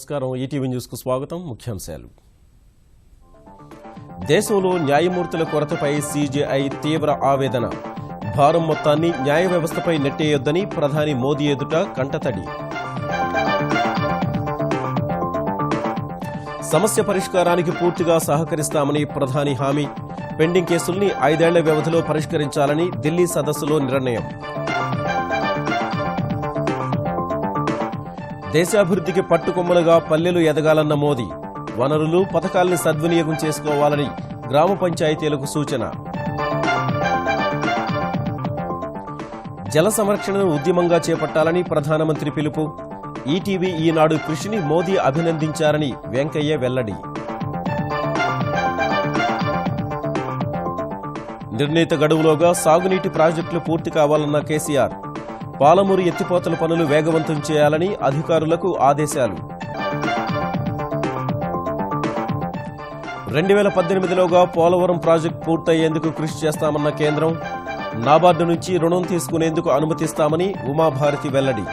నమస్కారం ETV news కు స్వాగతం ముఖ్యాంశాలు దేశంలో న్యాయమూర్తుల కొరతపై సీజేఐ తీవ్ర ఆవేదన భారం మొత్తాన్ని న్యాయ వ్యవస్థపై నెట్టేయొద్దని ప్రధాని మోదీ ఎదుట కంటతడి సమస్య పరిష్కారానికి పూర్తిగా సహకరిస్తామని ప్రధాని హామీ పెండింగ్ కేసుల్ని 5 ఏళ్ల వ్యవధిలో పరిష్కరించాలని ఢిల్లీ సదస్సులో నిర్ణయం దేశాభివృద్ధికి పట్టుకొమ్మలుగా పల్లెలు ఎదగాలన్న మోదీ వనరులు పథకాల్ని సద్వినియోగం చేసుకోవాలని గ్రామ పంచాయతీలకు సూచన జల సంరక్షణను ఉద్యమంగా చేపట్టాలని ప్రధానమంత్రి పిలుపు ఈటీవీ ఈనాడు కృషిని మోదీ అభినందించారని వెంకయ్య వెల్లడి నిర్ణీత గడువులోగా సాగునీటి ప్రాజెక్టులు పూర్తి కావాలన్న కేసీఆర్ పాలమూరు ఎత్తిపోతల పనులు వేగవంతం చేయాలని అధికారులకు ఆదేశాలు 2018లోగా పోలవరం ప్రాజెక్టు పూర్తయ్యేందుకు కృషి చేస్తామన్న కేంద్రం నాబార్డు నుంచి రుణం తీసుకునేందుకు అనుమతిస్తామని ఉమాభారతి వెల్లడి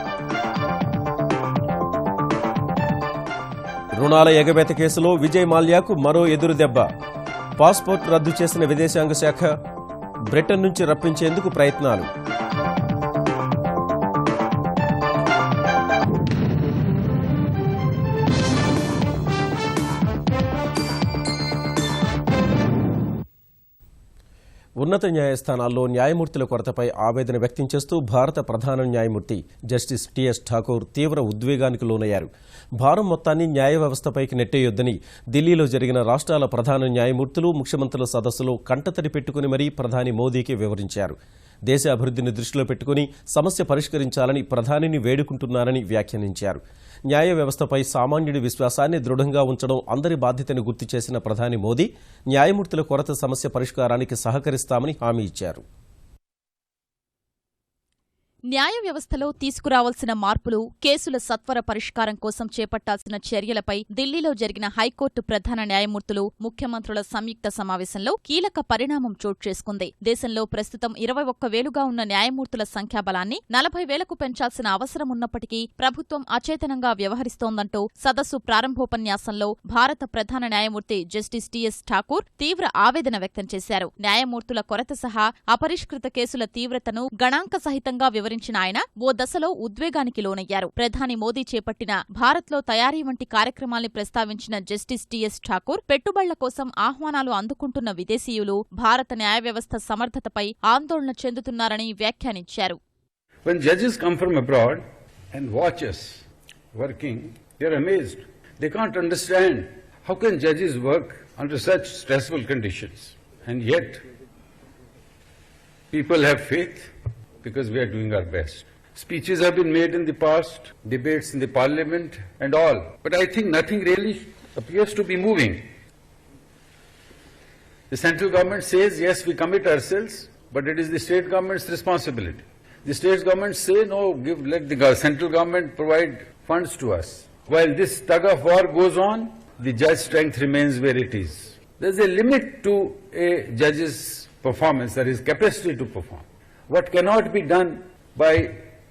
రుణాల ఎగవేత కేసులో విజయ్ మాల్యాకు మరో ఎదురుదెబ్బ పాస్పోర్ట్ రద్దు చేసిన విదేశాంగ శాఖ బ్రిటన్ నుంచి రప్పించేందుకు ప్రయత్నాలు ఉన్నత న్యాయస్థానాల్లో న్యాయమూర్తుల కొరతపై ఆవేదన వ్యక్తం చేస్తూ భారత ప్రధాన న్యాయమూర్తి జస్టిస్ టీఎస్ ఠాకూర్ తీవ్ర ఉద్వేగానికి లోనయ్యారు భారం మొత్తాన్ని న్యాయ వ్యవస్థపైకి నెట్టేయొద్దని ఢిల్లీలో జరిగిన రాష్ట్రాల ప్రధాన న్యాయమూర్తులు ముఖ్యమంత్రుల సదస్సులో కంటతడి పెట్టుకుని మరీ ప్రధాని మోదీకి వివరించారు దేశ అభివృద్ధిని దృష్టిలో పెట్టుకుని సమస్య పరిష్కరించాలని ప్రధానిని వేడుకుంటున్నారని వ్యాఖ్యానించారు న్యాయ వ్యవస్థపై సామాన్యుడి విశ్వాసాన్ని దృఢంగా ఉంచడం అందరి బాధ్యతని గుర్తు చేసిన ప్రధాని మోదీ న్యాయమూర్తుల కొరత సమస్య పరిష్కారానికి సహకరిస్తామని హామీ ఇచ్చారు న్యాయ వ్యవస్థలో తీసుకురావాల్సిన మార్పులు కేసుల సత్వర పరిష్కారం కోసం చేపట్టాల్సిన చర్యలపై ఢిల్లీలో జరిగిన హైకోర్టు ప్రధాన న్యాయమూర్తులు ముఖ్యమంత్రుల సంయుక్త సమావేశంలో కీలక పరిణామం చోటు చేసుకుంది దేశంలో ప్రస్తుతం 21,000గా ఉన్న న్యాయమూర్తుల సంఖ్యాబలాన్ని 40,000కు పెంచాల్సిన అవసరం ఉన్నప్పటికీ ప్రభుత్వం అచేతనంగా వ్యవహరిస్తోందంటూ సదస్సు ప్రారంభోపన్యాసంలో భారత ప్రధాన న్యాయమూర్తి జస్టిస్ టీఎస్ ఠాకూర్ తీవ్ర ఆవేదన వ్యక్తం చేశారు న్యాయమూర్తుల కొరత సహా అపరిష్కృత కేసుల తీవ్రతను గణాంక సహితంగా వివరించిన ఆయన ఓ దశలో ఉద్వేగానికి లోనయ్యారు ప్రధాని మోదీ చేపట్టిన భారత్లో తయారీ వంటి కార్యక్రమాల్ని ప్రస్తావించిన జస్టిస్ టీఎస్ ఠాకూర్ పెట్టుబడుల కోసం ఆహ్వానాలు అందుకుంటున్న విదేశీయులు భారత న్యాయ వ్యవస్థ సమర్థతపై ఆందోళన చెందుతున్నారని వ్యాఖ్యానించారు When judges come from abroad and watch us working, they are amazed. They can't understand how can judges work under such stressful conditions. And yet, people have faith because we are doing our best. Speeches have been made in the past, debates in the parliament and all. But I think nothing really appears to be moving. The central government says, yes, we commit ourselves, but it is the state government's responsibility. The state governments say, no, let the central government provide funds to us. While this tug of war goes on, the judge strength remains where it is. There is a limit to a judge's performance, that is capacity to perform. What cannot be done by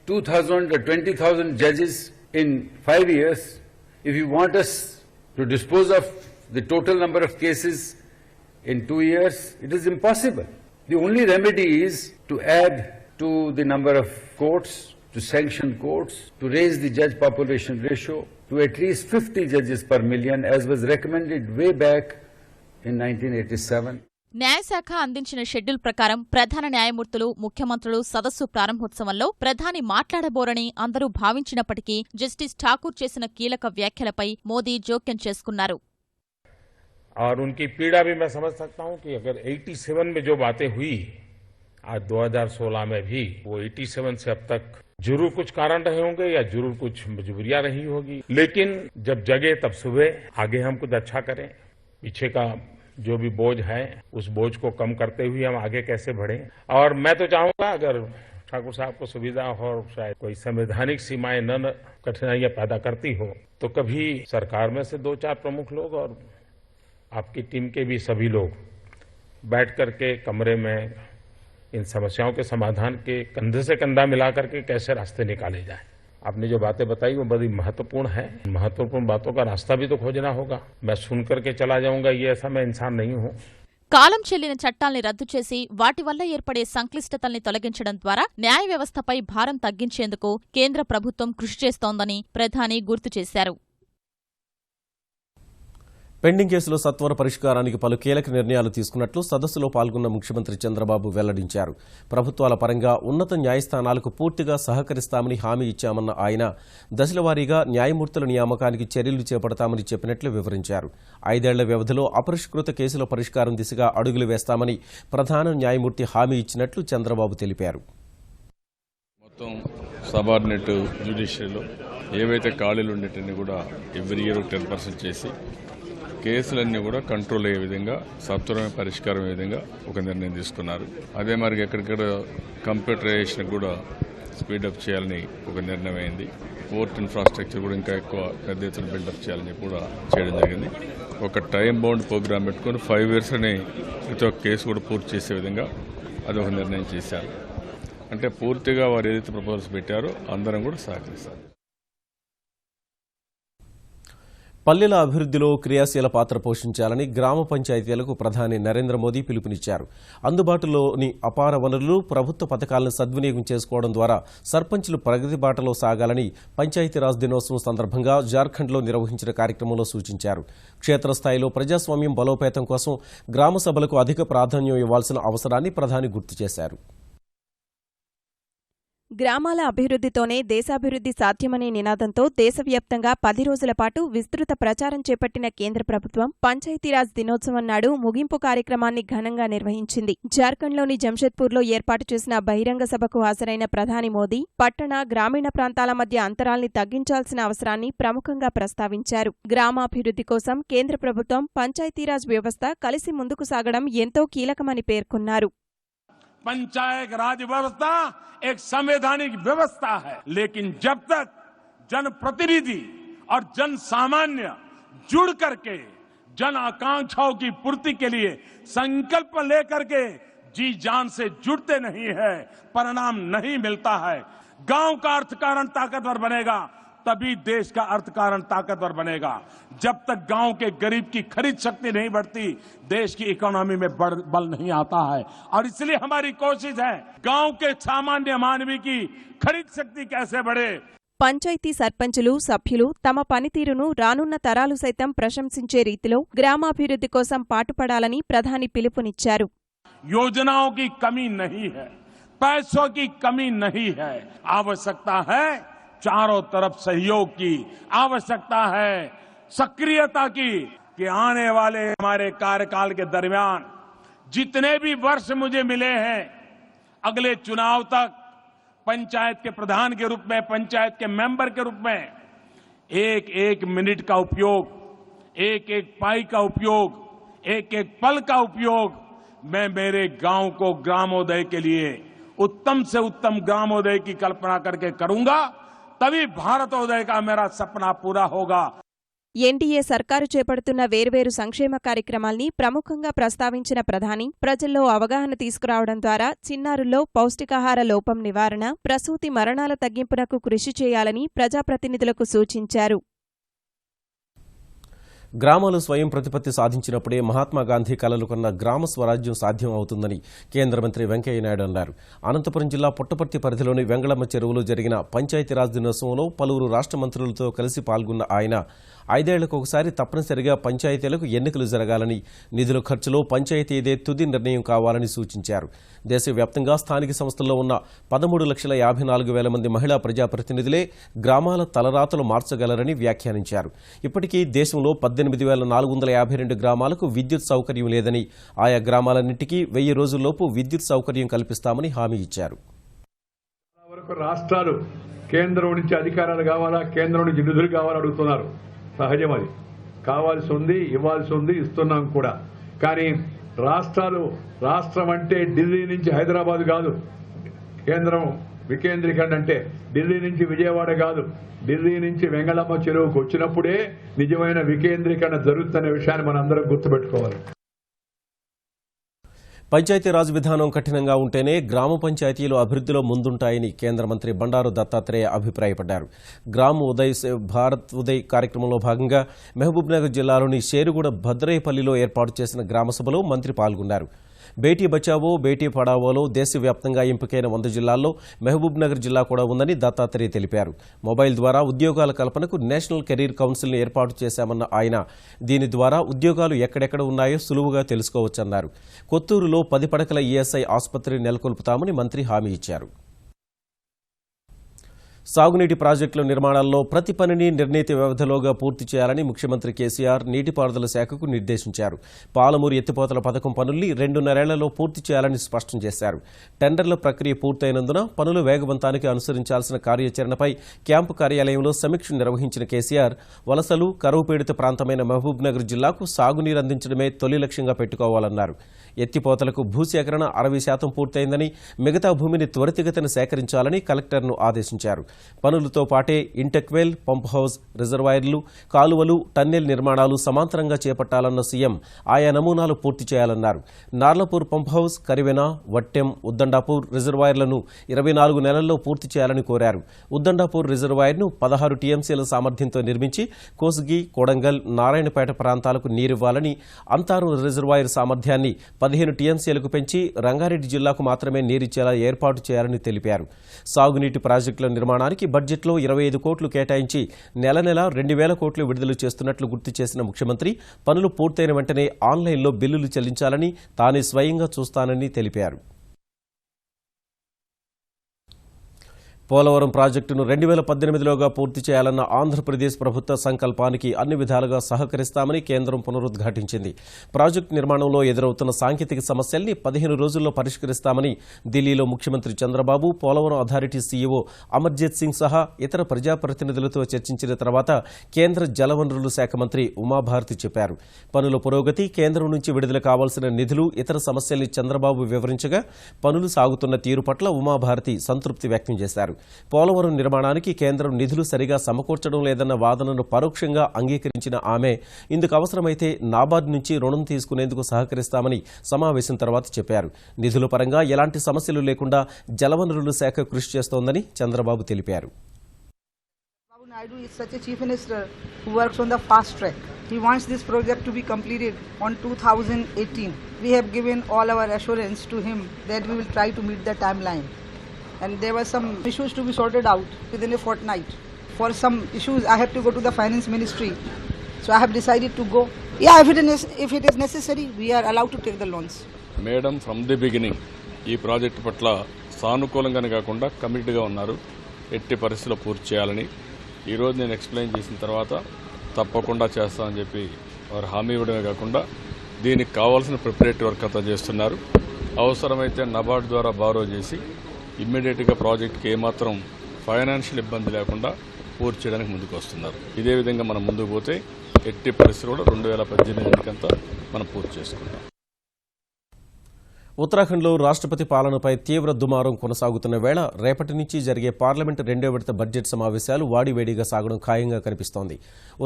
2,000 or 20,000 judges in 5 years, if you want us to dispose of the total number of cases in 2 years, it is impossible. The only remedy is to add to the number of courts, to sanction courts, to raise the judge population ratio to at least 50 judges per million, as was recommended way back in 1987. న్యాయశాఖ అందించిన schedule ప్రకారం ప్రధాన న్యాయమూర్తులు ముఖ్యమంత్రులు సదస్సు ప్రారంభోత్సవంలో ప్రధాని మాట్లాడబోరని అందరూ భావించినప్పటికీ justice Thakur చేసిన కీలక వ్యాఖ్యలపై మోదీ జోక్యం చేసుకున్నారు और उनकी पीड़ा भी मैं समझ सकता हूं कि अगर 87 में जो बातें हुई आज 2016 में भी वो 87 से अब तक जरूर कुछ कारण रहे होंगे या जरूर कुछ मजबूरियां रही होगी लेकिन जब जगे तब सुबह आगे हम कुछ अच्छा करें पीछे का जो भी बोझ है उस बोझ को कम करते हुए हम आगे कैसे बढ़ें और मैं तो चाहूंगा अगर ठाकुर साहब को सुविधा हो शायद कोई संवैधानिक सीमाएं न कठिनाइयां पैदा करती हो तो कभी सरकार में से 2-4 प्रमुख लोग और आपकी टीम के भी सभी लोग बैठ करके कमरे में इन समस्याओं के समाधान के कंधे से कंधा मिला करके कैसे रास्ते निकाले जाए आपने जो बातें बताई वो बड़ी महत्वपूर्ण है। महत्वपूर्ण बातों का रास्ता भी तो खोजना होगा। मैं सुन करके चला जाऊंगा, ये ऐसा मैं इंसान नहीं हूँ। కాలం చెల్లిన చట్టాల్ని రద్దు చేసి వాటి వల్ల ఏర్పడే సంక్లిష్టతల్ని తొలగించడం ద్వారా న్యాయ వ్యవస్థపై భారం తగ్గించేందుకు కేంద్ర ప్రభుత్వం కృషి చేస్తోందని ప్రధాని గుర్తు చేశారు. పెండింగ్ కేసులో సత్వర పరిష్కారానికి పలు కీలక నిర్ణయాలు తీసుకున్నట్లు సదస్సులో పాల్గొన్న ముఖ్యమంత్రి చంద్రబాబు వెల్లడించారు. ప్రభుత్వాల పరంగా ఉన్నత న్యాయస్థానాలకు పూర్తిగా సహకరిస్తామని హామీ ఇచ్చామన్న ఆయన దశలవారీగా న్యాయమూర్తుల నియామకానికి చర్యలు చేపడతామని చెప్పినట్లు వివరించారు. 5 ఏళ్ల వ్యవధిలో అపరిష్కృత కేసుల పరిష్కారం దిశగా అడుగులు వేస్తామని ప్రధాన న్యాయమూర్తి హామీ ఇచ్చినట్లు చంద్రబాబు తెలిపారు. మొత్తం సబార్డినేట్ జ్యుడిషియరీలో ఏవైతే ఖాళీలు ఉండేటన్ని కూడా ఎవ్రీ ఇయర్ 10% చేసి కేసులన్నీ కూడా కంట్రోల్ అయ్యే విధంగా సత్వరమైన పరిష్కారం అయ్యే విధంగా ఒక నిర్ణయం తీసుకున్నారు. అదే మరి ఎక్కడిక్కడ కంప్యూటరైజేషన్ కూడా స్పీడప్ చేయాలని ఒక నిర్ణయం అయింది. కోర్ట్ ఇన్ఫ్రాస్ట్రక్చర్ కూడా ఇంకా ఎక్కువ పెద్ద ఎత్తున బిల్డప్ చేయాలని కూడా చేయడం జరిగింది. ఒక టైం బౌండ్ ప్రోగ్రామ్ పెట్టుకుని 5 years అని ప్రతి ఒక్క కేసు కూడా పూర్తి చేసే విధంగా అదొక నిర్ణయం చేశారు. అంటే పూర్తిగా వారు ఏదైతే ప్రపోజల్స్ పెట్టారో అందరం కూడా సహకరిస్తారు. పల్లెల అభివృద్ధిలో క్రియాశీల పాత్ర పోషించాలని గ్రామ పంచాయతీలకు ప్రధాని నరేంద్ర మోదీ పిలుపునిచ్చారు. అందుబాటులోని అపార వనరులు, ప్రభుత్వ పథకాలను సద్వినియోగం చేసుకోవడం ద్వారా సర్పంచ్లు ప్రగతి బాటలో సాగాలని పంచాయతీరాజ్ దినోత్సవం సందర్భంగా జార్ఖండ్లో నిర్వహించిన కార్యక్రమంలో సూచించారు. క్షేత్రస్థాయిలో ప్రజాస్వామ్యం బలోపేతం కోసం గ్రామ సభలకు అధిక ప్రాధాన్యం ఇవ్వాల్సిన అవసరాన్ని ప్రధాని గుర్తు చేశారు. గ్రామాల అభివృద్ధితోనే దేశాభివృద్ధి సాధ్యమనే నినాదంతో దేశవ్యాప్తంగా 10 రోజుల పాటు విస్తృత ప్రచారం చేపట్టిన కేంద్ర ప్రభుత్వం పంచాయతీరాజ్ దినోత్సవం నాడు ముగింపు కార్యక్రమాన్ని ఘనంగా నిర్వహించింది. జార్ఖండ్లోని జంషెద్పూర్లో ఏర్పాటు చేసిన బహిరంగ సభకు హాజరైన ప్రధాని మోదీ పట్టణ, గ్రామీణ ప్రాంతాల మధ్య అంతరాల్ని తగ్గించాల్సిన అవసరాన్ని ప్రముఖంగా ప్రస్తావించారు. గ్రామాభివృద్ధి కోసం కేంద్ర ప్రభుత్వం, పంచాయతీరాజ్ వ్యవస్థ కలిసి ముందుకు సాగడం ఎంతో కీలకమని పేర్కొన్నారు. पंचायत राज व्यवस्था एक संवैधानिक व्यवस्था है, लेकिन जब तक जनप्रतिनिधि और जन सामान्य जुड़ करके जन आकांक्षाओं की पूर्ति के लिए संकल्प लेकर के जी जान से जुड़ते नहीं है, परिणाम नहीं मिलता है. गांव का अर्थकारण ताकतवर बनेगा तभी देश का अर्थकारण ताकतवर बनेगा. जब तक गांव के गरीब की खरीद शक्ति नहीं बढ़ती, देश की इकोनॉमी में बल नहीं आता है. और इसलिए हमारी कोशिश है गांव के सामान्य मानवी की खरीद शक्ति कैसे बढ़े. పంచాయతీ సర్పంచులు, సభ్యులు తమ పనితీరును రానున్న తరాలు సైతం ప్రశంసించే రీతిలో గ్రామాభివృద్ధి కోసం పాటుపడాలని ప్రధాని పిలుపునిచ్చారు. योजनाओं की कमी नहीं है, पैसों की कमी नहीं है, आवश्यकता है चारों तरफ सहयोग की, आवश्यकता है सक्रियता की. कि आने वाले हमारे कार्यकाल के दरमियान जितने भी वर्ष मुझे मिले हैं, अगले चुनाव तक पंचायत के प्रधान के रूप में, पंचायत के मेंबर के रूप में एक एक मिनट का उपयोग, एक एक पाई का उपयोग, एक एक पल का उपयोग मैं मेरे गांव को ग्रामोदय के लिए उत्तम से उत्तम ग्रामोदय की कल्पना करके करूंगा. तभी भारतोदय का मेरा सपना पूरा होगा. ఎన్డీఏ సర్కారు చేపడుతున్న వేర్వేరు సంక్షేమ కార్యక్రమాల్ని ప్రముఖంగా ప్రస్తావించిన ప్రధాని ప్రజల్లో అవగాహన తీసుకురావడం ద్వారా చిన్నారుల్లో పౌష్టికాహార లోపం నివారణ, ప్రసూతి మరణాల తగ్గింపునకు కృషి చేయాలని ప్రజాప్రతినిధులకు సూచించారు. గ్రామాలు స్వయం ప్రతిపత్తి సాధించినప్పుడే మహాత్మాగాంధీ కలలు కన్న గ్రామ స్వరాజ్యం సాధ్యం అవుతుందని కేంద్ర మంత్రి వెంకయ్యనాయుడు అన్నారు. అనంతపురం జిల్లా పుట్టపర్తి పరిధిలోని వెంగళమ్మ చెరువులో జరిగిన పంచాయతీరాజ్ దినోత్సవంలో పలువురు రాష్ట్ర మంత్రులతో కలిసి పాల్గొన్న ఆయన 5 ఏళ్లకు ఒకసారి తప్పనిసరిగా పంచాయతీలకు ఎన్నికలు జరగాలని, నిధుల ఖర్చులో పంచాయతీదే తుది నిర్ణయం కావాలని సూచించారు. దేశవ్యాప్తంగా స్థానిక సంస్థల్లో ఉన్న 13,54,000 మంది మహిళా ప్రజాప్రతినిధులే గ్రామాల తలరాతలు మార్చగలరని వ్యాఖ్యానించారు. ఇప్పటికీ దేశంలో 18,452 గ్రామాలకు విద్యుత్ సౌకర్యం లేదని, ఆయా గ్రామాలన్నింటికీ 1000 రోజుల్లోపు విద్యుత్ సౌకర్యం కల్పిస్తామని హామీ ఇచ్చారు. రాష్ట్రాలు కేంద్రం నుంచి అధికారాలు కావాలా, కేంద్రం నుంచి నిధులు కావాలని అడుగుతున్నారు. సహజం, అది కావాల్సి ఉంది, ఇవ్వాల్సి ఉంది, ఇస్తున్నాం కూడా. కానీ రాష్ట్రం అంటే ఢిల్లీ నుంచి హైదరాబాద్ కాదు. కేంద్రం వికేంద్రీకరణ అంటే ఢిల్లీ నుంచి విజయవాడ కాదు, ఢిల్లీ నుంచి వెంగళమ్మ చెరువుకు వచ్చినప్పుడే నిజమైన వికేంద్రీకరణ జరుగుతున్న విషయాన్ని మనం అందరం గుర్తుపెట్టుకోవాలి. పంచాయతీరాజ్ విధానం కఠినంగా ఉంటేనే గ్రామ పంచాయతీలు అభివృద్ధిలో ముందుంటాయని కేంద్ర మంత్రి బండారు దత్తాత్రేయ అభిప్రాయపడ్డారు. గ్రామ్ ఉదయ్ భారత్ ఉదయ్ కార్యక్రమంలో భాగంగా మహబూబ్నగర్ జిల్లాలోని షేరుగూడ భద్రయ్యపల్లిలో ఏర్పాటు చేసిన గ్రామసభలో మంత్రి పాల్గొన్నారు. బేటీ బచావో బేటీ పడావోలో దేశవ్యాప్తంగా ఎంపికైన 100 జిల్లాల్లో మహబూబ్నగర్ జిల్లా కూడా ఉందని దత్తాత్రేయ తెలిపారు. మొబైల్ ద్వారా ఉద్యోగాల కల్పనకు నేషనల్ కెరీర్ కౌన్సిల్ను ఏర్పాటు చేశామన్న ఆయన దీని ద్వారా ఉద్యోగాలు ఎక్కడెక్కడ ఉన్నాయో సులువుగా తెలుసుకోవచ్చన్నారు. కొత్తూరులో 10 పడకల ఈఎస్ఐ ఆసుపత్రి నెలకొల్పుతామని మంత్రి హామీ ఇచ్చారు. సాగునీటి ప్రాజెక్టుల నిర్మాణాల్లో ప్రతి పనిని నిర్ణీత వ్యవధిలోగా పూర్తి చేయాలని ముఖ్యమంత్రి కేసీఆర్ నీటిపారుదల శాఖకు నిర్దేశించారు. పాలమూరు ఎత్తిపోతల పథకం పనుల్ని 2.5 ఏళ్లలో పూర్తి చేయాలని స్పష్టం చేశారు. టెండర్ల ప్రక్రియ పూర్తయినందున పనుల వేగవంతానికి అనుసరించాల్సిన కార్యాచరణపై క్యాంపు కార్యాలయంలో సమీక్ష నిర్వహించిన కేసీఆర్ వలసలు కరువు పీడిత ప్రాంతమైన మహబూబ్నగర్ జిల్లాకు సాగునీరు అందించడమే తొలి లక్ష్యంగా పెట్టుకోవాలన్నారు. ఎత్తిపోతలకు భూసేకరణ 60% పూర్తయిందని మిగతా భూమిని త్వరితగతిన సేకరించాలని కలెక్టర్ను ఆదేశించారు. పనులతో పాటే ఇంటెక్వెల్, పంప్ హౌస్, రిజర్వాయర్లు, కాలువలు, టన్నెల్ నిర్మాణాలు సమాంతరంగా చేపట్టాలన్న సీఎం ఆయా నమూనాలు పూర్తి చేయాలన్నారు. నార్లపూర్ పంప్ హౌస్, కరివెన, వట్టెం, ఉద్దండాపూర్ రిజర్వాయర్లను 24 నెలల్లో పూర్తి చేయాలని కోరారు. ఉద్దండాపూర్ రిజర్వాయర్ను 16 టీఎంసీల సామర్థ్యంతో నిర్మించి కోస్గి, కొడంగల్, నారాయణపేట ప్రాంతాలకు నీరివ్వాలని, అంతారు రిజర్వాయర్ సామర్థ్యాన్ని 15 టీఎంసీలకు పెంచి రంగారెడ్డి జిల్లాకు మాత్రమే నీరిచ్చేలా ఏర్పాటు చేయాలని తెలిపారు. సాగునీటి ప్రాజెక్టుల నిర్మాణానికి బడ్జెట్లో 25 కోట్లు కేటాయించి నెల 2,000 కోట్లు విడుదల చేస్తున్నట్లు గుర్తు చేసిన ముఖ్యమంత్రి పనులు పూర్తయిన వెంటనే ఆన్లైన్లో బిల్లులు చెల్లించాలని తానే స్వయంగా చూస్తానని తెలిపారు. పోలవరం ప్రాజెక్టును 2018లోగా పూర్తి చేయాలన్న ఆంధ్రప్రదేశ్ ప్రభుత్వ సంకల్పానికి అన్ని విధాలుగా సహకరిస్తామని కేంద్రం పునరుద్ఘాటించింది. ప్రాజెక్టు నిర్మాణంలో ఎదురవుతున్న సాంకేతిక సమస్యల్ని 15 రోజుల్లో పరిష్కరిస్తామని ఢిల్లీలో ముఖ్యమంత్రి చంద్రబాబు, పోలవరం అథారిటీ సీఈఓ అమర్జిత్ సింగ్ సహా ఇతర ప్రజాప్రతినిధులతో చర్చించిన తర్వాత కేంద్ర జలవనరుల శాఖ మంత్రి ఉమాభారతి చెప్పారు. పనుల పురోగతి, కేంద్రం నుంచి విడుదల కావాల్సిన నిధులు, ఇతర సమస్యల్ని చంద్రబాబు వివరించగా పనులు సాగుతున్న తీరు పట్ల ఉమాభారతి సంతృప్తి వ్యక్తం చేశారు. పోలవరం నిర్మాణానికి కేంద్రం నిధులు సరిగా సమకూర్చడం లేదన్న వాదనను పరోక్షంగా అంగీకరించిన ఆమె ఇందుకు అవసరమైతే నాబార్డు నుంచి రుణం తీసుకునేందుకు సహకరిస్తామని సమావేశం తర్వాత చెప్పారు. నిధుల పరంగా ఎలాంటి సమస్యలు లేకుండా జలవనరుల శాఖ కృషి చేస్తోందని చంద్రబాబు తెలిపారు. Naidu is such a chief minister who works on the fast track. He wants this project to be completed on 2018. We have given all our assurance to him that we will try to meet the timeline. And there were some issues to be sorted out within a fortnight. For some issues, I have to go to the finance ministry. So I have decided to go. Yeah, if it is necessary, we are allowed to take the loans. Madam from the beginning ఈ project పట్ల సానుకూలంగానే కాకుండా కమిట్గా ఉన్నారు. ఎట్టి పరిస్థితుల్లో పూర్తి చేయాలని ఈరోజు నేను ఎక్స్ప్లెయిన్ చేసిన తర్వాత తప్పకుండా చేస్తామని చెప్పి వారు హామీ ఇవ్వడమే కాకుండా దీనికి కావాల్సిన ప్రిపరేటరీ వర్క్ అంతా చేస్తున్నారు. అవసరమైతే నబార్డు ద్వారా బారో చేసి ఇమ్మీడియట్గా ప్రాజెక్ట్కి ఏమాత్రం ఫైనాన్షియల్ ఇబ్బంది లేకుండా పూర్తి చేయడానికి ముందుకు వస్తున్నారు. ఇదే విధంగా మనం ముందుకు పోతే ఎట్టి పరిస్థితులు కూడా 2018 మనం పూర్తి చేసుకుంటాం. ఉత్తరాఖండ్లో రాష్ట్రపతి పాలనపై తీవ్ర దుమారం కొనసాగుతున్న వేళ రేపటి నుంచి జరిగే పార్లమెంటు 2వ విడత బడ్జెట్ సమావేశాలు వాడివేడిగా సాగడం ఖాయంగా కనిపిస్తోంది.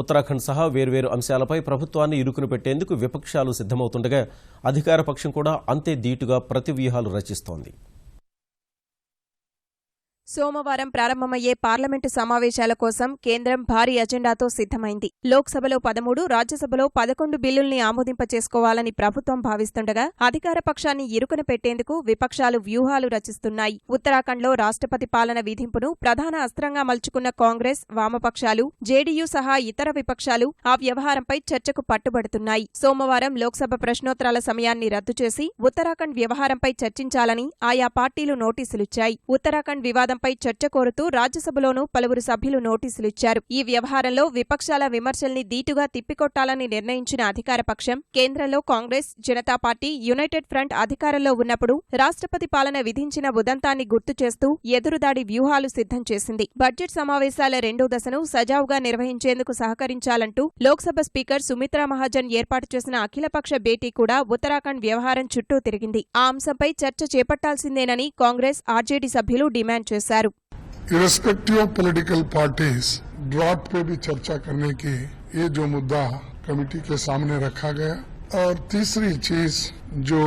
ఉత్తరాఖండ్ సహా వేర్వేరు అంశాలపై ప్రభుత్వాన్ని ఇరుకును పెట్టేందుకు విపక్షాలు సిద్దమవుతుండగా అధికార పక్షం కూడా అంతే ధీటుగా ప్రతివ్యూహాలు రచిస్తోంది. సోమవారం ప్రారంభమయ్యే పార్లమెంటు సమావేశాల కోసం కేంద్రం భారీ అజెండాతో సిద్ధమైంది. లోక్సభలో 13, రాజ్యసభలో 11 బిల్లుల్ని ఆమోదింపచేసుకోవాలని ప్రభుత్వం భావిస్తుండగా అధికార పక్షాన్ని ఇరుకున పెట్టేందుకు విపక్షాలు వ్యూహాలు రచిస్తున్నాయి. ఉత్తరాఖండ్లో రాష్ట్రపతి పాలన విధింపును ప్రధాన అస్త్రంగా మలుచుకున్న కాంగ్రెస్, వామపక్షాలు, జేడీయూ సహా ఇతర విపక్షాలు ఆ వ్యవహారంపై చర్చకు పట్టుబడుతున్నాయి. సోమవారం లోక్సభ ప్రశ్నోత్తరాల సమయాన్ని రద్దు చేసి ఉత్తరాఖండ్ వ్యవహారంపై చర్చించాలని ఆయా పార్టీలు నోటీసులిచ్చాయి. ఉత్తరాఖండ్ వివాదం చర్చ కోరుతూ రాజ్యసభలోనూ పలువురు సభ్యులు నోటీసులిచ్చారు. ఈ వ్యవహారంలో విపక్షాల విమర్శల్ని ధీటుగా తిప్పికొట్టాలని నిర్ణయించిన అధికార పక్షం కేంద్రంలో Congress, Janata party, United front అధికారంలో ఉన్నప్పుడు రాష్ట్రపతి పాలన విధించిన ఉదంతాన్ని గుర్తు చేస్తూ ఎదురుదాడి వ్యూహాలు సిద్ధం చేసింది. బడ్జెట్ సమావేశాల 2వ దశను సజావుగా నిర్వహించేందుకు సహకరించాలంటూ లోక్సభ స్పీకర్ సుమిత్రా మహాజన్ ఏర్పాటు చేసిన అఖిలపక్ష భేటీ కూడా ఉత్తరాఖండ్ వ్యవహారం చుట్టూ తిరిగింది. ఆ అంశంపై చర్చ చేపట్టాల్సిందేనని కాంగ్రెస్, ఆర్జేడీ సభ్యులు డిమాండ్ చేశారు. Irrespective of political parties draft पे भी चर्चा करने की ये जो मुद्दा कमेटी के सामने रखा गया और तीसरी चीज जो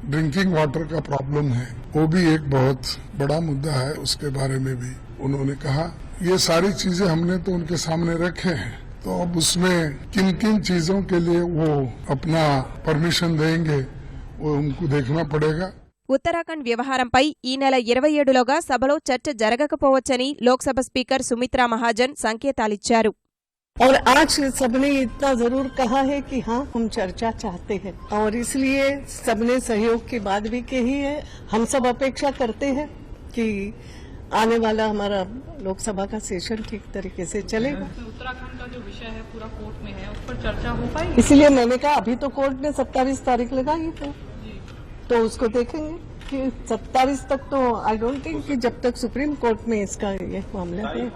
ड्रिंकिंग वाटर का प्रॉब्लम है वो भी एक बहुत बड़ा मुद्दा है, उसके बारे में भी उन्होंने कहा। ये सारी चीजें हमने तो उनके सामने रखे हैं, तो अब उसमें किन किन चीजों के लिए वो अपना परमिशन देंगे वो उनको देखना पड़ेगा। ఉత్తరాఖండ్ వ్యవహారంపై ఈ నెల 27లోగా సభలో చర్చ జరగకపోవచ్చని లోక్సభ స్పీకర్ సుమిత్రా మహాజన్ సంకేతాలిచ్చారు. और आज सबने इतना जरूर कहा है कि हाँ हम चर्चा चाहते हैं और इसलिए सबने सहयोग की बात भी कही है। हम सब अपेक्षा करते हैं कि आने वाला हमारा लोकसभा का सेशन ठीक तरीके से चलेगा। उत्तराखंड का जो विषय है पूरा कोर्ट में है, उस पर चर्चा हो पाएगी। इसलिए मैंने कहा अभी तो कोर्ट ने 27 तारीख लगाई है, तो उसको देखेंगे कि 27 तक तो आई डोंट थिंक कि जब तक सुप्रीम कोर्ट में इसका ये मामला है।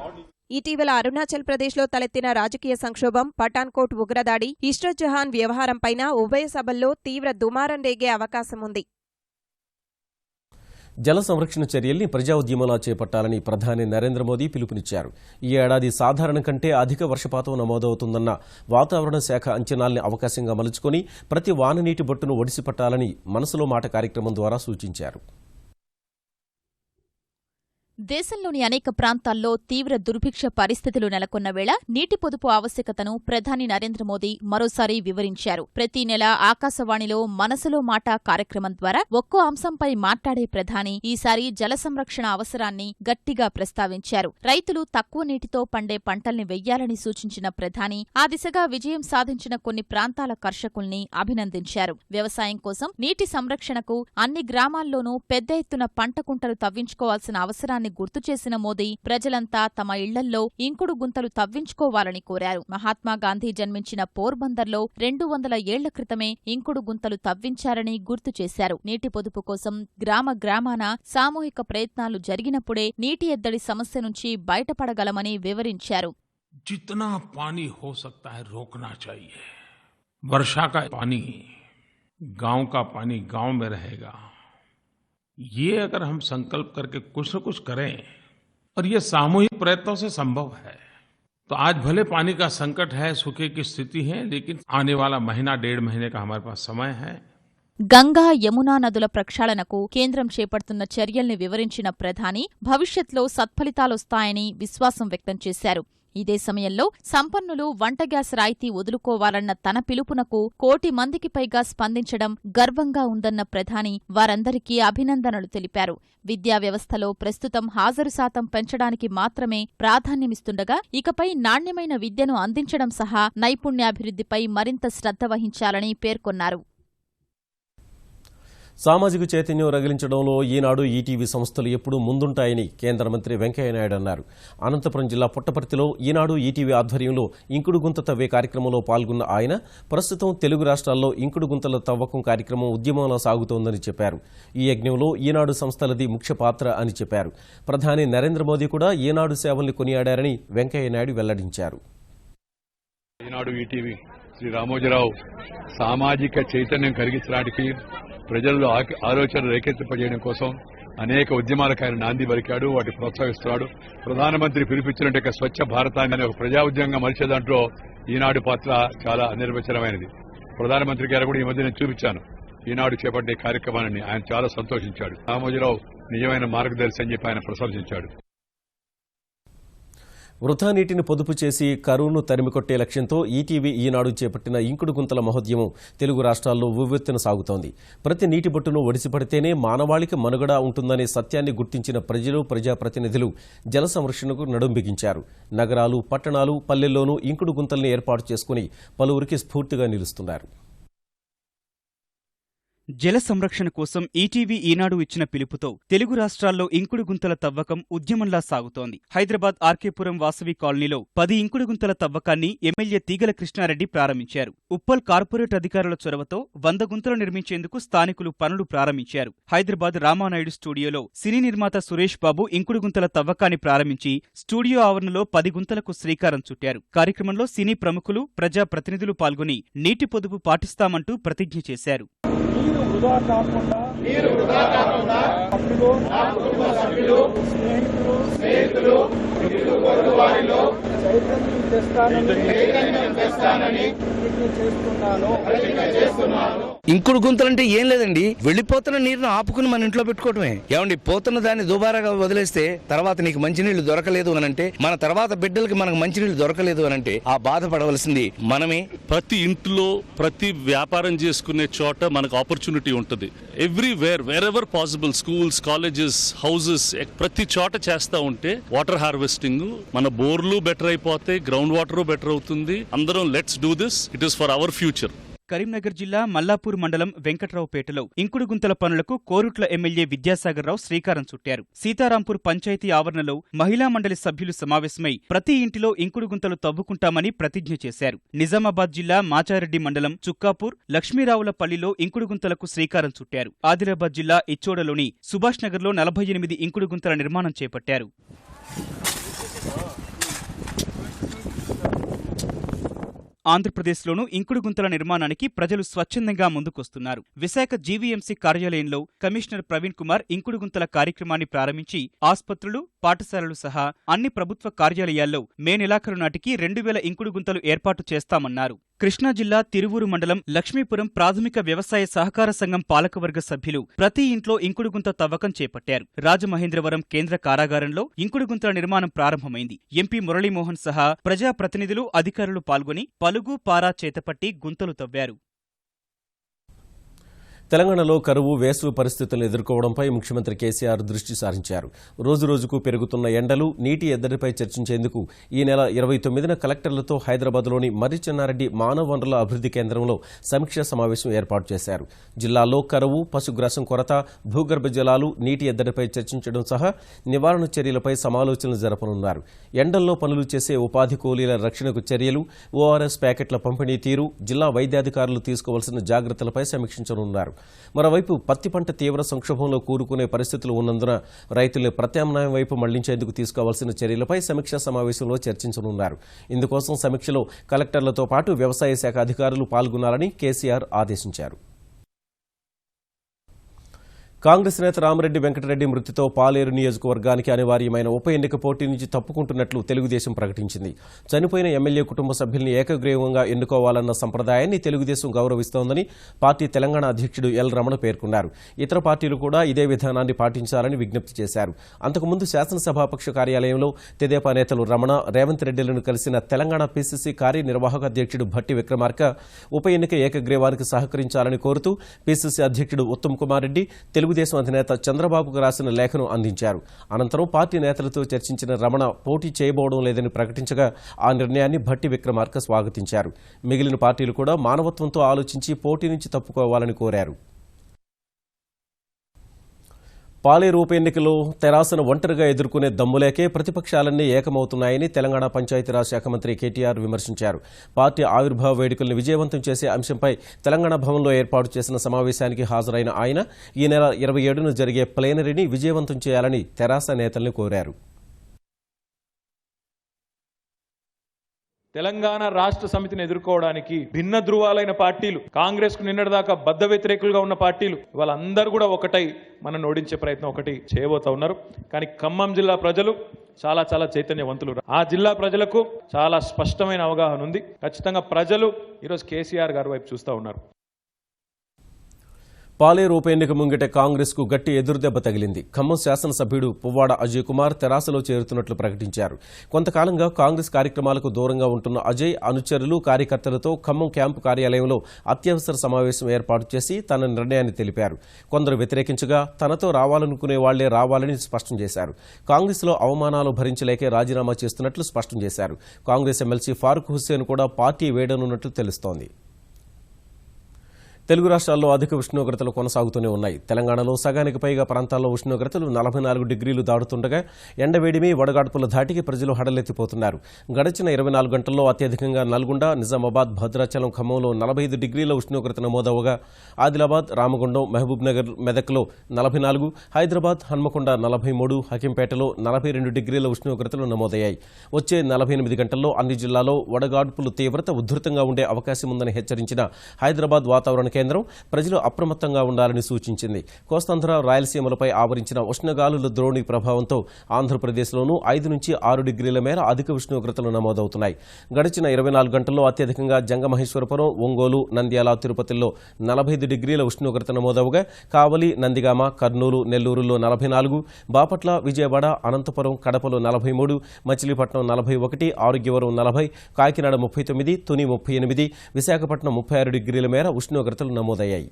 ఇటీవల అరుణాచల్ ప్రదేశ్లో తలెత్తిన రాజకీయ సంక్షోభం, పఠాన్కోట్ ఉగ్రదాడి, ఇష్రత్ జహాన్ వ్యవహారంపైన ఉభయ సభల్లో తీవ్ర దుమారం రేగే అవకాశముంది. జల సంరక్షణ చర్యల్ని ప్రజా ఉద్యమంలా చేపట్టాలని ప్రధాని నరేంద్ర మోదీ పిలుపునిచ్చారు. ఈ ఏడాది సాధారణం కంటే అధిక వర్షపాతం నమోదవుతుందన్న వాతావరణ శాఖ అంచనాల్ని అవకాశంగా మలుచుకొని ప్రతి వాననీటి బొట్టును ఒడిసిపట్టాలని మనసులో మాట కార్యక్రమం ద్వారా సూచించారు. దేశంలోని అనేక ప్రాంతాల్లో తీవ్ర దుర్భిక్ష పరిస్థితులు నెలకొన్న వేళ నీటి పొదుపు ఆవశ్యకతను ప్రధాని నరేంద్ర మోదీ మరోసారి వివరించారు. ప్రతి నెల ఆకాశవాణిలో మనసులో మాట కార్యక్రమం ద్వారా ఒక్కో అంశంపై మాట్లాడే ప్రధాని ఈసారి జల సంరక్షణ అవసరాన్ని గట్టిగా ప్రస్తావించారు. రైతులు తక్కువ నీటితో పండే పంటల్ని వెయ్యాలని సూచించిన ప్రధాని ఆ దిశగా విజయం సాధించిన కొన్ని ప్రాంతాల కర్షకుల్ని అభినందించారు. వ్యవసాయం కోసం నీటి సంరక్షణకు అన్ని గ్రామాల్లోనూ పెద్ద ఎత్తున పంట కుంటలు తవ్వించుకోవాల్సిన అవసరాన్ని గుర్తు చేసిన మోదీ ప్రజలంతా తమ ఇళ్లల్లో ఇంకుడు గుంతలు తవ్వించుకోవాలని కోరారు. మహాత్మాగాంధీ జన్మించిన పోర్బందర్లో 200 ఏళ్ల క్రితమే ఇంకుడు గుంతలు తవ్వించారని గుర్తు చేశారు. నీటి పొదుపు కోసం గ్రామ గ్రామాన సామూహిక ప్రయత్నాలు జరిగినప్పుడే నీటి ఎద్దడి సమస్య నుంచి బయటపడగలమని వివరించారు. जितना पानी हो सकता है रोकना चाहिए। वर्षा का पानी, गांव का पानी गांव में रहेगा। ये अगर हम संकल्प करके कुछ न कुछ करें, और ये सामूहिक प्रयत्नों से संभव है, तो आज भले पानी का संकट है, सूखे की स्थिति है, लेकिन आने वाला महीना 1.5 महीने का हमारे पास समय है। గంగా, యమునా నదుల ప్రక్షాళనకు కేంద్రం చేపడుతున్న చర్యల్ని వివరించిన ప్రధాని భవిష్యత్లో సత్ఫలితాలొస్తాయని విశ్వాసం వ్యక్తం చేశారు. ఇదే సమయంలో సంపన్నులు వంట గ్యాస్ రాయితీ వదులుకోవాలన్న తన పిలుపునకు 1 కోటి మందికి పైగా స్పందించడం గర్వంగా ఉందన్న ప్రధాని వారందరికీ అభినందనలు తెలిపారు. విద్యా వ్యవస్థలో ప్రస్తుతం హాజరు శాతం పెంచడానికి మాత్రమే ప్రాధాన్యమిస్తుండగా ఇకపై నాణ్యమైన విద్యను అందించడం సహా నైపుణ్యాభివృద్ధిపై మరింత శ్రద్ధ వహించాలని పేర్కొన్నారు. సామాజిక చైతన్యం రగిలించడంలో ఈనాడు, ఈటీవీ సంస్థలు ఎప్పుడూ ముందుంటాయని కేంద్ర మంత్రి వెంకయ్యనాయుడు అన్నారు. అనంతపురం జిల్లా పుట్టపర్తిలో ఈనాడు, ఈటీవీ ఆధ్వర్యంలో ఇంకుడు గుంత తవ్వే కార్యక్రమంలో పాల్గొన్న ఆయన ప్రస్తుతం తెలుగు రాష్ట్రాల్లో ఇంకుడు గుంతల తవ్వకం కార్యక్రమం ఉద్యమంలో సాగుతోందని చెప్పారు. ఈ యజ్ఞంలో ఈనాడు సంస్థలది ముఖ్య పాత్ర అని చెప్పారు. ప్రధాని నరేంద్ర మోదీ కూడా ఈనాడు సేవల్ని కొనియాడారని వెంకయ్యనాయుడు వెల్లడించారు. ఈనాడు, ఈటీవీ శ్రీ రామోజీరావు సామాజిక చైతన్యం కలిగించడానికి, ప్రజల్లో ఆలోచన రేకెత్తింపజేయడం కోసం అనేక ఉద్యమాలకు ఆయన నాంది పలికాడు, వాటిని ప్రోత్సహిస్తున్నాడు. ప్రధానమంత్రి పిలుపుచ్చినట్టు స్వచ్ఛ భారతాన్ని అనే ఒక ప్రజా ఉద్యమంగా మలిచే దాంట్లో ఈనాడు పాత్ర చాలా అనిర్వచనమైనది. ప్రధానమంత్రి గారు కూడా ఈ మధ్య నేను చూపించాను ఈనాడు చేపట్టే కార్యక్రమాన్ని. ఆయన చాలా సంతోషించాడు. రామోజీరావు నిజమైన మార్గదర్శి అని చెప్పి ఆయన ప్రశంసించాడు. వృథా నీటిని పొదుపు చేసి కరువును తరిమికొట్టే లక్ష్యంతో ఈటీవీ ఈనాడు చేపట్టిన ఇంకుడు గుంతల మహోద్యమం తెలుగు రాష్ట్రాల్లో ఉవ్వెత్తున సాగుతోంది. ప్రతి నీటి బొట్టును ఒడిసిపడితేనే మానవాళికి మనుగడ ఉంటుందనే సత్యాన్ని గుర్తించిన ప్రజలు, ప్రజాప్రతినిధులు జల సంరక్షణకు నడుం బిగించారు. నగరాలు, పట్టణాలు, పల్లెల్లోనూ ఇంకుడు గుంతల్ని ఏర్పాటు చేసుకుని పలువురికి స్ఫూర్తిగా నిలుస్తున్నారు. జల సంరక్షణ కోసం ఈటీవీ ఈనాడు ఇచ్చిన పిలుపుతో తెలుగు రాష్ట్రాల్లో ఇంకుడు గుంతల తవ్వకం ఉద్యమంలా సాగుతోంది. హైదరాబాద్ ఆర్కేపురం వాసవి కాలనీలో 10 ఇంకుడు గుంతల తవ్వకాన్ని ఎమ్మెల్యే తీగల కృష్ణారెడ్డి ప్రారంభించారు. ఉప్పల్ కార్పొరేట్ అధికారుల చొరవతో 100 గుంతలు నిర్మించేందుకు స్థానికులు పనులు ప్రారంభించారు. హైదరాబాద్ రామానాయుడు స్టూడియోలో సినీ నిర్మాత సురేష్ బాబు ఇంకుడు గుంతల తవ్వకాన్ని ప్రారంభించి స్టూడియో ఆవరణలో 10 గుంతలకు శ్రీకారం చుట్టారు. కార్యక్రమంలో సినీ ప్రముఖులు, ప్రజాప్రతినిధులు పాల్గొని నీటి పొదుపు పాటిస్తామంటూ ప్రతిజ్ఞ చేశారు. నీరు వృధా కాకుండా సభ్యులు స్నేహితులు వారిలో చైతన్యం తెస్తానని ప్రతిజ్ఞ చేస్తున్నాను. ఇంకుడు గుంతలంటే ఏం లేదండి, వెళ్ళిపోతున్న నీరును ఆపుకుని మన ఇంట్లో పెట్టుకోవటమే. ఏమండి, పోతున్న దాన్ని దుబారాగా వదిలేస్తే తర్వాత నీకు మంచినీళ్లు దొరకలేదు అనంటే, మన తర్వాత బిడ్డలకి మనకు మంచినీళ్లు దొరకలేదు అనంటే ఆ బాధపడవలసింది మనమే. ప్రతి ఇంట్లో ప్రతి వ్యాపారం చేసుకునే చోట మనకు ఆపర్చునిటీ ఉంటుంది. Everywhere wear ever possible, schools, colleges, houses, ప్రతి చోట చేస్తా ఉంటే వాటర్ హార్వెస్టింగ్, మన బోర్లు బెటర్ అయిపోతాయి, గ్రౌండ్ వాటర్ బెటర్ అవుతుంది. అందరం let's do this, it is for our future. Karimnagar జిల్లా మల్లాపూర్ మండలం వెంకట్రావుపేటలో ఇంకుడు గుంతల పనులకు కోరుట్ల ఎమ్మెల్యే విద్యాసాగర్ రావు శ్రీకారం చుట్టారు. సీతారాంపూర్ పంచాయతీ ఆవరణలో మహిళా మండలి సభ్యులు సమావేశమై ప్రతి ఇంటిలో ఇంకుడు గుంతలు తవ్వుకుంటామని ప్రతిజ్ఞ చేశారు. నిజామాబాద్ జిల్లా మాచారెడ్డి మండలం చుక్కాపూర్, లక్ష్మీరావులపల్లిలో ఇంకుడు గుంతలకు శ్రీకారం చుట్టారు. ఆదిలాబాద్ జిల్లా ఇచ్చోడలోని సుభాష్ నగర్లో 48 ఇంకుడు గుంతల నిర్మాణం చేపట్టారు. ఆంధ్రప్రదేశ్లోనూ ఇంకుడు గుంతల నిర్మాణానికి ప్రజలు స్వచ్ఛందంగా ముందుకొస్తున్నారు. విశాఖ జీవీఎంసీ కార్యాలయంలో కమిషనర్ ప్రవీణ్ కుమార్ ఇంకుడు గుంతల కార్యక్రమాన్ని ప్రారంభించి ఆస్పత్రులు, పాఠశాలలు సహా అన్ని ప్రభుత్వ కార్యాలయాల్లో మే నెలాఖరు నాటికి 2000 ఇంకుడు గుంతలు ఏర్పాటు చేస్తామన్నారు. కృష్ణా జిల్లా తిరువూరు మండలం లక్ష్మీపురం ప్రాథమిక వ్యవసాయ సహకార సంఘం పాలకవర్గ సభ్యులు ప్రతి ఇంట్లో ఇంకుడు గుంత తవ్వకం చేపట్టారు. రాజమహేంద్రవరం కేంద్ర కారాగారంలో ఇంకుడు గుంతల నిర్మాణం ప్రారంభమైంది. ఎంపీ మురళీమోహన్ సహా ప్రజాప్రతినిధులు, అధికారులు పాల్గొని పలుగు, పారా చేతపట్టి గుంతలు తవ్వారు. తెలంగాణలో కరువు, వేసవి పరిస్థితులను ఎదుర్కోవడంపై ముఖ్యమంత్రి కేసీఆర్ దృష్టి సారించారు. రోజురోజుకు పెరుగుతున్న ఎండలు, నీటి ఎద్దడిపై చర్చించేందుకు ఈ నెల 29న కలెక్టర్లతో హైదరాబాద్లోని మర్రి చెన్నారెడ్డి మానవ వనరుల అభివృద్ధి కేంద్రంలో సమీక్షా సమావేశం ఏర్పాటు చేశారు. జిల్లాలో కరువు, పశుగ్రాసం కొరత, భూగర్భ జలాలు, నీటి ఎద్దడిపై చర్చించడం సహా నివారణ చర్యలపై సమాలోచనలు జరపనున్నారు. ఎండల్లో పనులు చేసే ఉపాధి కూలీల రక్షణకు చర్యలు, ఓఆర్ఎస్ ప్యాకెట్ల పంపిణీ తీరు, జిల్లా వైద్యాధికారులు తీసుకోవాల్సిన జాగ్రత్తలపై సమీక్షించనున్నారు. మరోవైపు పత్తి పంట తీవ్ర సంక్షోభంలో కూరుకునే పరిస్థితులు ఉన్నందున రైతుల్ని ప్రత్యామ్నాయం వైపు మళ్లించేందుకు తీసుకోవాల్సిన చర్యలపై సమీక్షా సమావేశంలో చర్చించనున్నారు. ఇందుకోసం సమీక్షలో కలెక్టర్లతో పాటు వ్యవసాయ శాఖ అధికారులు పాల్గొనాలని కేసీఆర్ ఆదేశించారు. కాంగ్రెస్ నేత రామిరెడ్డి వెంకటరెడ్డి మృతితో పాలేరు నియోజకవర్గానికి అనివార్యమైన ఉప ఎన్నిక పోటీ నుంచి తప్పుకుంటున్నట్లు తెలుగుదేశం ప్రకటించింది. చనిపోయిన ఎమ్మెల్యే కుటుంబ సభ్యుల్ని ఏకగ్రీవంగా ఎన్నుకోవాలన్న సంప్రదాయాన్ని తెలుగుదేశం గౌరవిస్తోందని పార్టీ తెలంగాణ అధ్యక్షుడు ఎల్ రమణ పేర్కొన్నారు. ఇతర పార్టీలు కూడా ఇదే విధానాన్ని పాటించాలని విజ్ఞప్తి చేశారు. అంతకుముందు శాసనసభాపక్ష కార్యాలయంలో తెదేపా నేతలు రమణ, రేవంత్ రెడ్డిలను కలిసిన తెలంగాణ పీసీసీ కార్యనిర్వాహక అధ్యక్షుడు భట్టి విక్రమార్క ఉప ఎన్నిక ఏకగ్రీవానికి సహకరించాలని కోరుతూ పీసీసీ అధ్యక్షుడు ఉత్తమ్ కుమార్ రెడ్డి తెలుగుదేశం అధినేత చంద్రబాబుకు రాసిన లేఖను అందించారు. అనంతరం పార్టీ నేతలతో చర్చించిన రమణ పోటీ చేయబోవడం లేదని ప్రకటించగా ఆ నిర్ణయాన్ని భట్టి విక్రమార్క స్వాగతించారు. మిగిలిన పార్టీలు కూడా మానవత్వంతో ఆలోచించి పోటీ నుంచి తప్పుకోవాలని కోరారు. పాలేరు ఉప ఎన్నికలో తెరాసను ఒంటరిగా ఎదుర్కొనే దమ్ములేకే ప్రతిపక్షాలన్నీ ఏకమవుతున్నాయని తెలంగాణ పంచాయతీరాజ్ శాఖ మంత్రి కేటీఆర్ విమర్శించారు. పార్టీ ఆవిర్భావ వేడుకలను విజయవంతం చేసే అంశంపై తెలంగాణ భవన్లో ఏర్పాటు చేసిన సమావేశానికి హాజరైన ఆయన ఈ నెల 27న జరిగే ప్లేనరీని విజయవంతం చేయాలని తెరాస నేతల్ని కోరారు. తెలంగాణ రాష్ట్ర సమితిని ఎదుర్కోవడానికి భిన్న ధృవాలైన పార్టీలు, కాంగ్రెస్ కు నిన్నటిదాకా బద్ద వ్యతిరేకులుగా ఉన్న పార్టీలు వాళ్ళందరూ కూడా ఒకటై మనం ఓడించే ప్రయత్నం ఒకటి చేయబోతా ఉన్నారు. కానీ ఖమ్మం జిల్లా ప్రజలు చాలా చైతన్యవంతులు. ఆ జిల్లా ప్రజలకు చాలా స్పష్టమైన అవగాహన ఉంది. ఖచ్చితంగా ప్రజలు ఈరోజు కేసీఆర్ గారి వైపు చూస్తూ ఉన్నారు. పాలేరు ఉప ఎన్నిక ముంగిట కాంగ్రెస్ కు గట్టి ఎదురుదెబ్బ తగిలింది. ఖమ్మం శాసనసభ్యుడు పువ్వాడ అజయ్ కుమార్ తెరాసలో చేరుతున్నట్లు ప్రకటించారు. కొంతకాలంగా కాంగ్రెస్ కార్యక్రమాలకు దూరంగా ఉంటున్న అజయ్ అనుచరులు, కార్యకర్తలతో ఖమ్మం క్యాంపు కార్యాలయంలో అత్యవసర సమావేశం ఏర్పాటు చేసి తన నిర్ణయాన్ని తెలిపారు. కొందరు వ్యతిరేకించగా తనతో రావాలనుకునే వాళ్లే రావాలని స్పష్టం చేశారు. కాంగ్రెస్లో అవమానాలు భరించలేకే రాజీనామా చేస్తున్నట్లు స్పష్టం చేశారు. కాంగ్రెస్ ఎమ్మెల్సీ ఫారూక్ హుస్సేన్ కూడా పార్టీ వేయనున్నట్లు తెలుస్తోంది. తెలుగు రాష్ట్రాల్లో అధిక ఉష్ణోగ్రతలు కొనసాగుతూనే ఉన్నాయి. తెలంగాణలో సగానికి పైగా ప్రాంతాల్లో ఉష్ణోగ్రతలు 44 డిగ్రీలు దాటుతుండగా ఎండవేడిమి, వడగాడ్పుల ధాటికి ప్రజలు హడలెత్తిపోతున్నారు. గడిచిన 24 గంటల్లో అత్యధికంగా నల్గొండ, నిజామాబాద్, భద్రాచలం, ఖమ్మంలో 45 డిగ్రీల ఉష్ణోగ్రత నమోదవగా ఆదిలాబాద్, రామగుండం, మహబూబ్ నగర్, మెదక్లో 44, హైదరాబాద్, హన్మకొండ 43, హకీంపేటలో 42 డిగ్రీల ఉష్ణోగ్రతలు నమోదయ్యాయి. వచ్చే 48 గంటల్లో అన్ని జిల్లాల్లో వడగాడ్పులు తీవ్రత ఉధృతంగా ఉండే అవకాశం ఉందని హెచ్చరించిన హైదరాబాద్ వాతావరణ కేంద్రం కేంద్రం ప్రజలు అప్రమత్తంగా ఉండాలని సూచించింది. కోస్తాంధ్ర, రాయలసీమలపై ఆవరించిన ఉష్ణగాలుల ద్రోణి ప్రభావంతో ఆంధ్రప్రదేశ్లోనూ 5 నుంచి 6 డిగ్రీల మేర అధిక ఉష్ణోగ్రతలు నమోదవుతున్నాయి. గడిచిన 24 గంటల్లో అత్యధికంగా జంగమహేశ్వరపురం, ఒంగోలు, నంద్యాల, తిరుపతిలో 45 డిగ్రీల ఉష్ణోగ్రత నమోదవగా కావలి, నందిగామ, కర్నూలు, నెల్లూరులో 44, బాపట్ల, విజయవాడ, అనంతపురం, కడపలో 43, మచిలీపట్నం 41, ఆరోగ్యవరం 40, కాకినాడ 39, తుని 38, విశాఖపట్నం 36 డిగ్రీల మేర ఉష్ణోగ్రతలు నమోదయ్యాయి.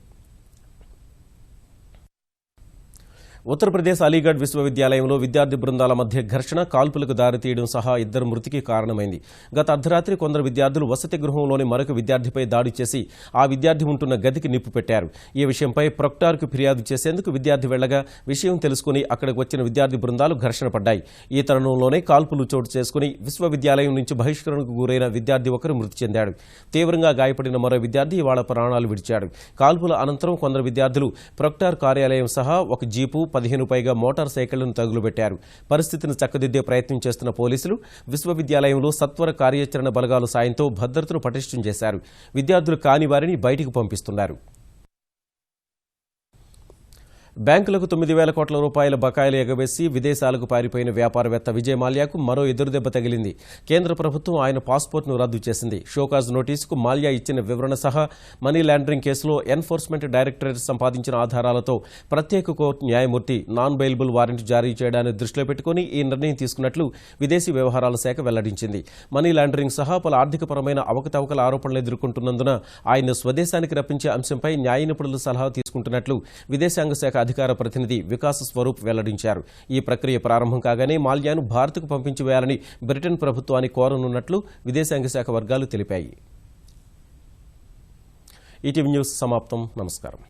ఉత్తరప్రదేశ్ అలీగఢ్ విశ్వవిద్యాలయంలో విద్యార్థి బృందాల మధ్య ఘర్షణ, కాల్పులకు దారితీయడం సహా 2 మృతికి కారణమైంది. గత అర్ధరాత్రి కొందరు విద్యార్థులు వసతి గృహంలోని మరొక విద్యార్థిపై దాడి చేసి ఆ విద్యార్థి ఉంటున్న గదికి నిప్పు పెట్టారు. ఈ విషయంపై ప్రొక్టార్కు ఫిర్యాదు చేసేందుకు విద్యార్థి వెళ్లగా విషయం తెలుసుకుని అక్కడికి వచ్చిన విద్యార్థి బృందాలు ఘర్షణ పడ్డాయి. ఈ తరుణంలోనే కాల్పులు చోటు చేసుకుని విశ్వవిద్యాలయం నుంచి బహిష్కరణకు గురైన విద్యార్థి ఒకరు మృతి చెందాడు. తీవ్రంగా గాయపడిన మరో విద్యార్థి ఇవాళ ప్రాణాలు విడిచాడు. కాల్పుల అనంతరం కొందరు విద్యార్థులు ప్రొక్టార్ కార్యాలయం సహా ఒక జీపు, 15 పైగా మోటార్ సైకిళ్లను తగులుబెట్టారు. పరిస్థితిని చక్కదిద్దే ప్రయత్నం చేస్తున్న పోలీసులు విశ్వవిద్యాలయంలో సత్వర కార్యాచరణ బలగాల సాయంతో భద్రతను పటిష్టం చేశారు. విద్యార్థులు కాని వారిని బయటికి పంపిస్తున్నారు. బ్యాంకులకు 9,000 కోట్ల రూపాయల బకాయిలు ఎగవేసి విదేశాలకు పారిపోయిన వ్యాపారవేత్త విజయ్ మాల్యాకు మరో ఎదురుదెబ్బ తగిలింది. కేంద్ర ప్రభుత్వం ఆయన పాస్పోర్ట్ను రద్దు చేసింది. షోకాజ్ నోటీసుకు మాల్యా ఇచ్చిన వివరణ సహా మనీ లాండరింగ్ కేసులో ఎన్ఫోర్స్మెంట్ డైరెక్టరేట్ సంపాదించిన ఆధారాలతో ప్రత్యేక కోర్టు న్యాయమూర్తి నాన్ బెయిలబుల్ వారెంట్ జారీ చేయడాన్ని దృష్టిలో పెట్టుకుని ఈ నిర్ణయం తీసుకున్నట్లు విదేశీ వ్యవహారాల శాఖ వెల్లడించింది. మనీ లాండరింగ్ సహా పలు ఆర్థికపరమైన అవకతవకల ఆరోపణలు ఎదుర్కొంటున్నందున ఆయన్ను స్వదేశానికి రప్పించే అంశంపై న్యాయ నిపుణుల సలహా తీసుకుంటున్నట్లు విదేశాంగ శాఖ అధికార ప్రతినిధి వికాస్ స్వరూప్ వెల్లడించారు. ఈ ప్రక్రియ ప్రారంభం కాగానే మాల్యాను భారత్కు పంపించి వేయాలని బ్రిటన్ ప్రభుత్వాన్ని కోరనున్నట్లు విదేశాంగ శాఖ వర్గాలు తెలిపాయి. ఈటీవీ న్యూస్ సమాప్తం. నమస్కారం.